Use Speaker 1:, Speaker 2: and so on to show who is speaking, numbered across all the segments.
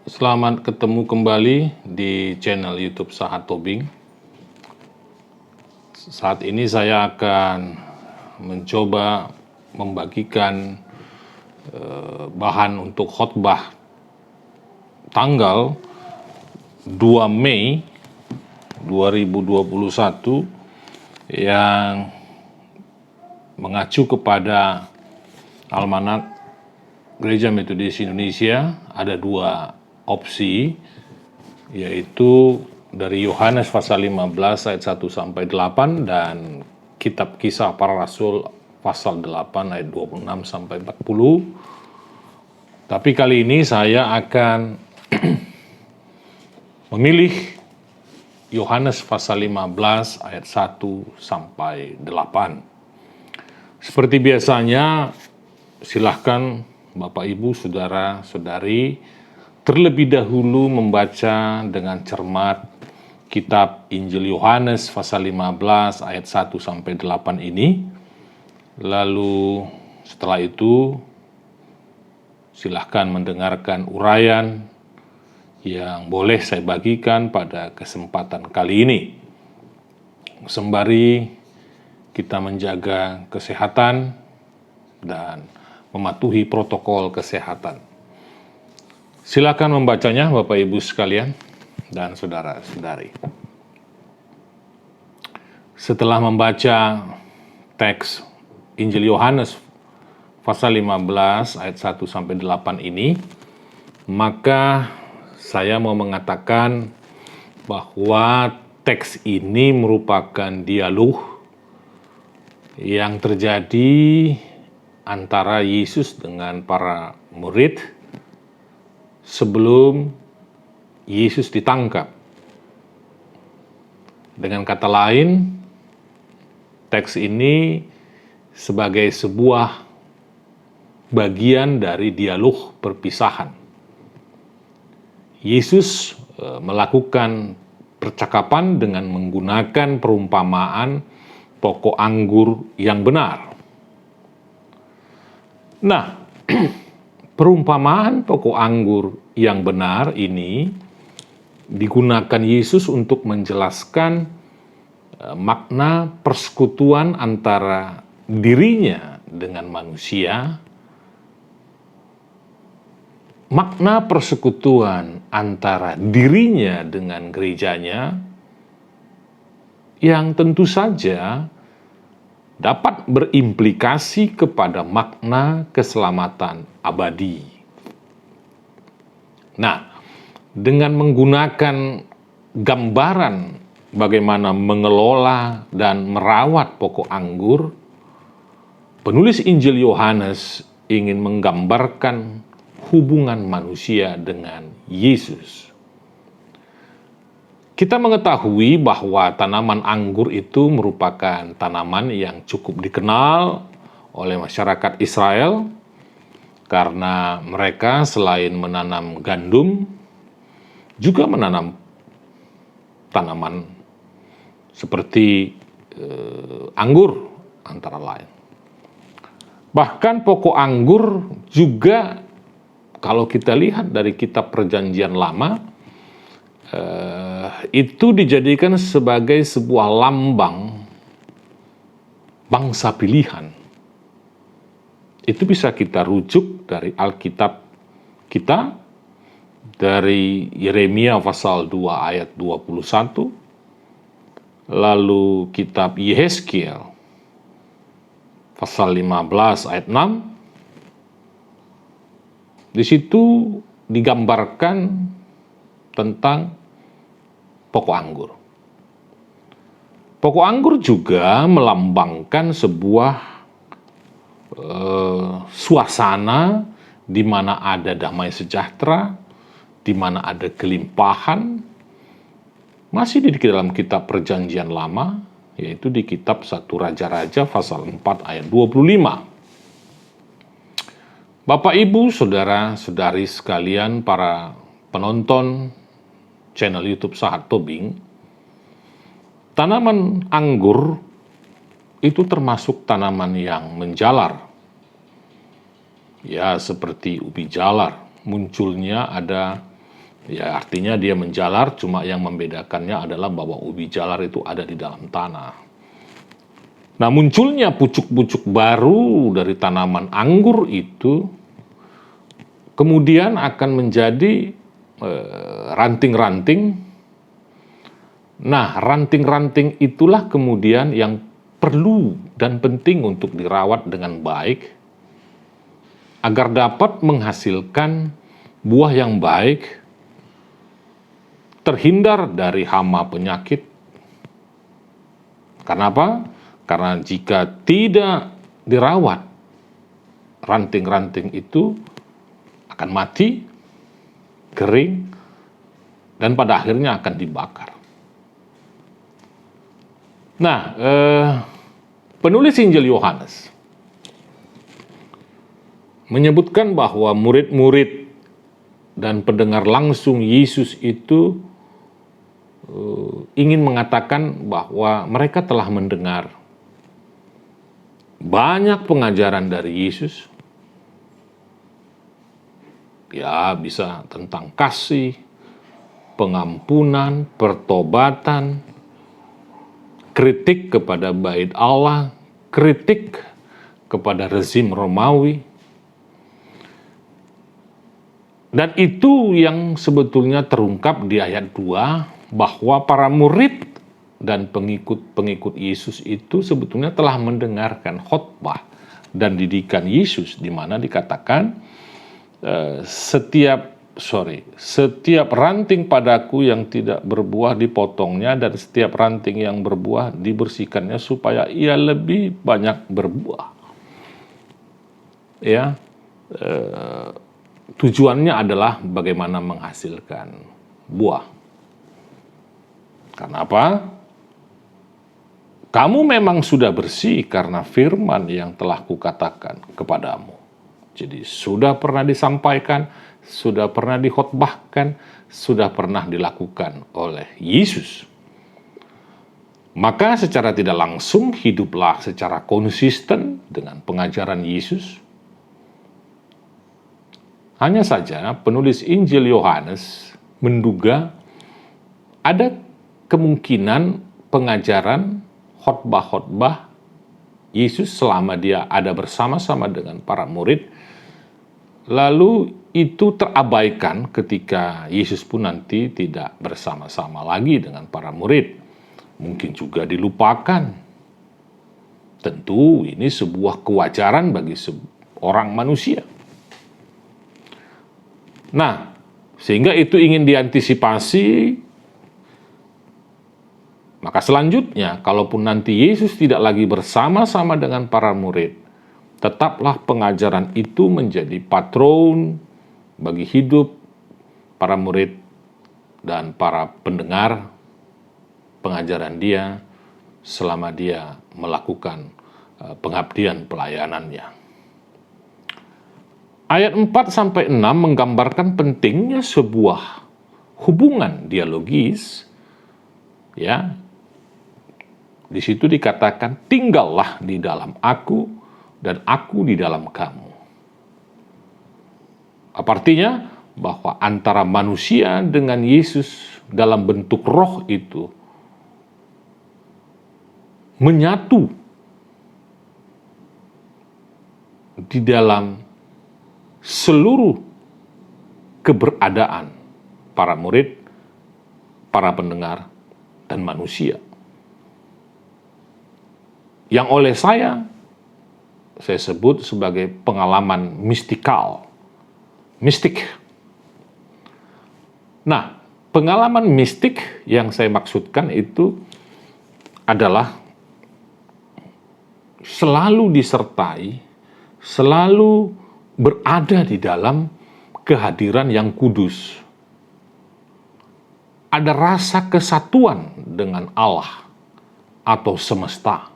Speaker 1: Selamat ketemu kembali di channel YouTube Sahat Tobing. Saat ini saya akan mencoba membagikan bahan untuk khotbah tanggal 2 Mei 2021 yang mengacu kepada Almanak Gereja Metodis Indonesia. Ada dua opsi, yaitu dari Yohanes pasal 15 ayat 1 sampai 8 dan Kitab Kisah Para Rasul pasal 8 ayat 26 sampai 40. Tapi kali ini saya akan memilih Yohanes pasal 15 ayat 1 sampai 8. Seperti biasanya, silahkan Bapak Ibu, Saudara-saudari terlebih dahulu membaca dengan cermat kitab Injil Yohanes pasal 15 ayat 1 sampai 8 ini. Lalu setelah itu silahkan mendengarkan uraian yang boleh saya bagikan pada kesempatan kali ini. Sembari kita menjaga kesehatan dan mematuhi protokol kesehatan. Silakan membacanya Bapak Ibu sekalian dan saudara-saudari. Setelah membaca teks Injil Yohanes pasal 15 ayat 1 sampai 8 ini, maka saya mau mengatakan bahwa teks ini merupakan dialog yang terjadi antara Yesus dengan para murid sebelum Yesus ditangkap. Dengan kata lain, teks ini sebagai sebuah bagian dari dialog perpisahan. Yesus melakukan percakapan dengan menggunakan perumpamaan pokok anggur yang benar. Nah, perumpamaan pokok anggur yang benar ini digunakan Yesus untuk menjelaskan makna persekutuan antara dirinya dengan manusia, makna persekutuan antara dirinya dengan gerejanya, yang tentu saja dapat berimplikasi kepada makna keselamatan abadi. Nah, dengan menggunakan gambaran bagaimana mengelola dan merawat pokok anggur, penulis Injil Yohanes ingin menggambarkan hubungan manusia dengan Yesus. Kita mengetahui bahwa tanaman anggur itu merupakan tanaman yang cukup dikenal oleh masyarakat Israel karena mereka selain menanam gandum, juga menanam tanaman seperti anggur antara lain. Bahkan pokok anggur juga kalau kita lihat dari kitab Perjanjian Lama, itu dijadikan sebagai sebuah lambang bangsa pilihan. Itu bisa kita rujuk dari Alkitab kita, dari Yeremia pasal 2 ayat 21, lalu kitab Yehezkiel pasal 15 ayat 6. Di situ digambarkan tentang pokok anggur. Pokok anggur juga melambangkan sebuah suasana di mana ada damai sejahtera, di mana ada kelimpahan. Masih di dalam kitab Perjanjian Lama, yaitu di kitab 1 Raja-Raja pasal 4 ayat 25. Bapak, Ibu, Saudara-saudari sekalian, para penonton channel YouTube Sahat Tobing, tanaman anggur itu termasuk tanaman yang menjalar. Ya, seperti ubi jalar, munculnya ada Ya, artinya dia menjalar, cuma yang membedakannya adalah bahwa ubi jalar itu ada di dalam tanah. Nah, munculnya pucuk-pucuk baru dari tanaman anggur itu kemudian akan menjadi ranting-ranting. Nah, ranting-ranting itulah kemudian yang perlu dan penting untuk dirawat dengan baik agar dapat menghasilkan buah yang baik, terhindar dari hama penyakit. Karena apa? Karena jika tidak dirawat, ranting-ranting itu akan mati, kering, dan pada akhirnya akan dibakar. Nah, penulis Injil Yohanes menyebutkan bahwa murid-murid dan pendengar langsung Yesus itu ingin mengatakan bahwa mereka telah mendengar banyak pengajaran dari Yesus. Ya, bisa tentang kasih, pengampunan, pertobatan, kritik kepada bait Allah, kritik kepada rezim Romawi. Dan itu yang sebetulnya terungkap di ayat 2, bahwa para murid dan pengikut-pengikut Yesus itu sebetulnya telah mendengarkan khotbah dan didikan Yesus, di mana dikatakan setiap ranting padaku yang tidak berbuah dipotongnya, dan setiap ranting yang berbuah dibersihkannya supaya ia lebih banyak berbuah. Ya, tujuannya adalah bagaimana menghasilkan buah. Karena apa? Kamu memang sudah bersih karena firman yang telah kukatakan kepadamu. Jadi sudah pernah disampaikan, sudah pernah dikhotbahkan, sudah pernah dilakukan oleh Yesus. Maka secara tidak langsung hiduplah secara konsisten dengan pengajaran Yesus. Hanya saja penulis Injil Yohanes menduga ada kemungkinan pengajaran khotbah-khotbah Yesus selama dia ada bersama-sama dengan para murid, lalu itu terabaikan ketika Yesus pun nanti tidak bersama-sama lagi dengan para murid. Mungkin juga dilupakan. Tentu ini sebuah kewajaran bagi seorang manusia. Nah, sehingga itu ingin diantisipasi. Maka selanjutnya, kalaupun nanti Yesus tidak lagi bersama-sama dengan para murid, tetaplah pengajaran itu menjadi patron bagi hidup para murid dan para pendengar pengajaran dia selama dia melakukan pengabdian pelayanannya. Ayat 4-6 menggambarkan pentingnya sebuah hubungan dialogis, ya. Di situ dikatakan, tinggallah di dalam aku dan aku di dalam kamu. Apa artinya? Bahwa antara manusia dengan Yesus dalam bentuk roh itu menyatu di dalam seluruh keberadaan para murid, para pendengar, dan manusia. Yang oleh saya sebut sebagai pengalaman mistikal. Mistik. Nah, pengalaman mistik yang saya maksudkan itu adalah selalu disertai, selalu berada di dalam kehadiran yang kudus. Ada rasa kesatuan dengan Allah atau semesta.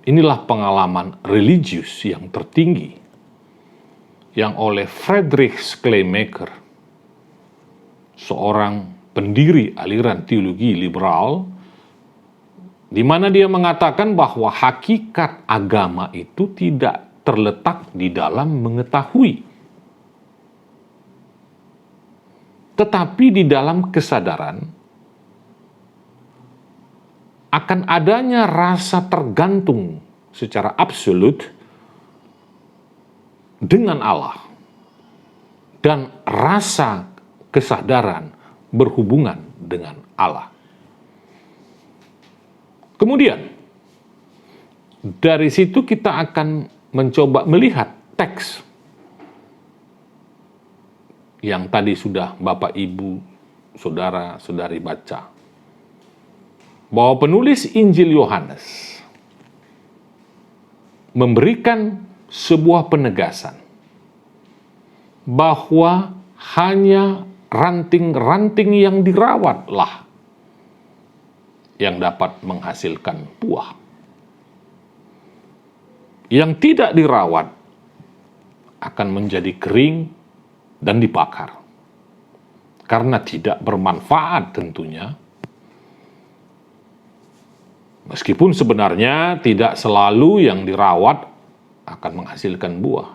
Speaker 1: Inilah pengalaman religius yang tertinggi yang oleh Friedrich Schleiermacher, seorang pendiri aliran teologi liberal, di mana dia mengatakan bahwa hakikat agama itu tidak terletak di dalam mengetahui, tetapi di dalam kesadaran akan adanya rasa tergantung secara absolut dengan Allah dan rasa kesadaran berhubungan dengan Allah. Kemudian, dari situ kita akan mencoba melihat teks yang tadi sudah Bapak, Ibu, Saudara-saudari baca. Bahwa penulis Injil Yohanes memberikan sebuah penegasan bahwa hanya ranting-ranting yang dirawatlah yang dapat menghasilkan buah. Yang tidak dirawat akan menjadi kering dan dibakar. Karena tidak bermanfaat tentunya. Meskipun sebenarnya tidak selalu yang dirawat akan menghasilkan buah.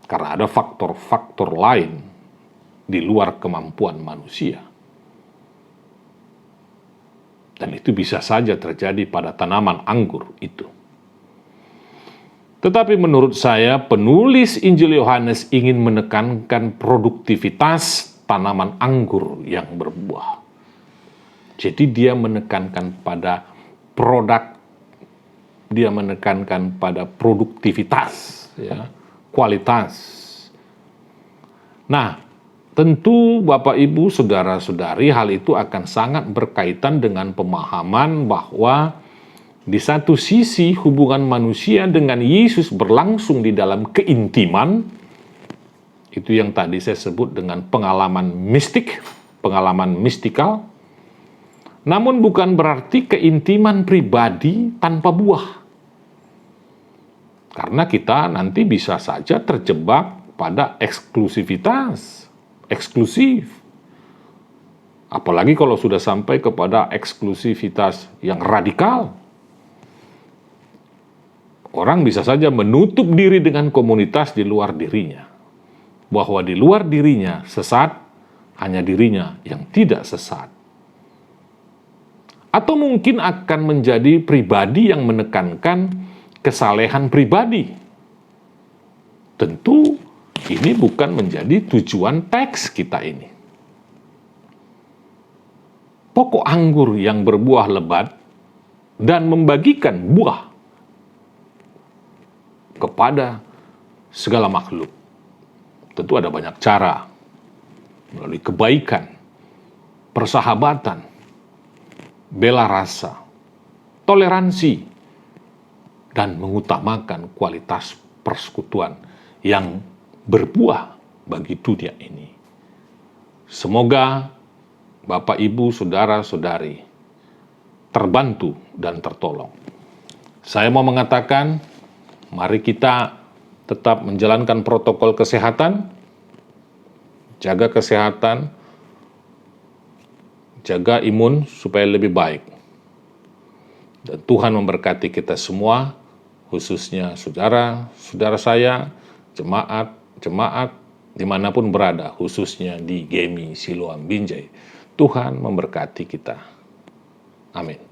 Speaker 1: Karena ada faktor-faktor lain di luar kemampuan manusia. Dan itu bisa saja terjadi pada tanaman anggur itu. Tetapi menurut saya, penulis Injil Yohanes ingin menekankan produktivitas tanaman anggur yang berbuah. Jadi dia menekankan pada produk, dia menekankan pada produktivitas, ya, kualitas. Nah, tentu Bapak, Ibu, Saudara-saudari, hal itu akan sangat berkaitan dengan pemahaman bahwa di satu sisi hubungan manusia dengan Yesus berlangsung di dalam keintiman, itu yang tadi saya sebut dengan pengalaman mistik, pengalaman mistikal. Namun bukan berarti keintiman pribadi tanpa buah. Karena kita nanti bisa saja terjebak pada eksklusivitas, eksklusif. Apalagi kalau sudah sampai kepada eksklusivitas yang radikal. Orang bisa saja menutup diri dengan komunitas di luar dirinya. Bahwa di luar dirinya sesat, hanya dirinya yang tidak sesat. Atau mungkin akan menjadi pribadi yang menekankan kesalehan pribadi. Tentu ini bukan menjadi tujuan teks kita ini. Pokok anggur yang berbuah lebat dan membagikan buah kepada segala makhluk. Tentu ada banyak cara, melalui kebaikan, persahabatan, bela rasa, toleransi, dan mengutamakan kualitas persekutuan yang berbuah bagi dunia ini. Semoga Bapak, Ibu, Saudara-saudari terbantu dan tertolong. Saya mau mengatakan, mari kita tetap menjalankan protokol kesehatan, jaga kesehatan, jaga imun supaya lebih baik. Dan Tuhan memberkati kita semua, khususnya saudara-saudara saya, jemaat dimanapun berada, khususnya di GEMI Siloam Binjai. Tuhan memberkati kita. Amin.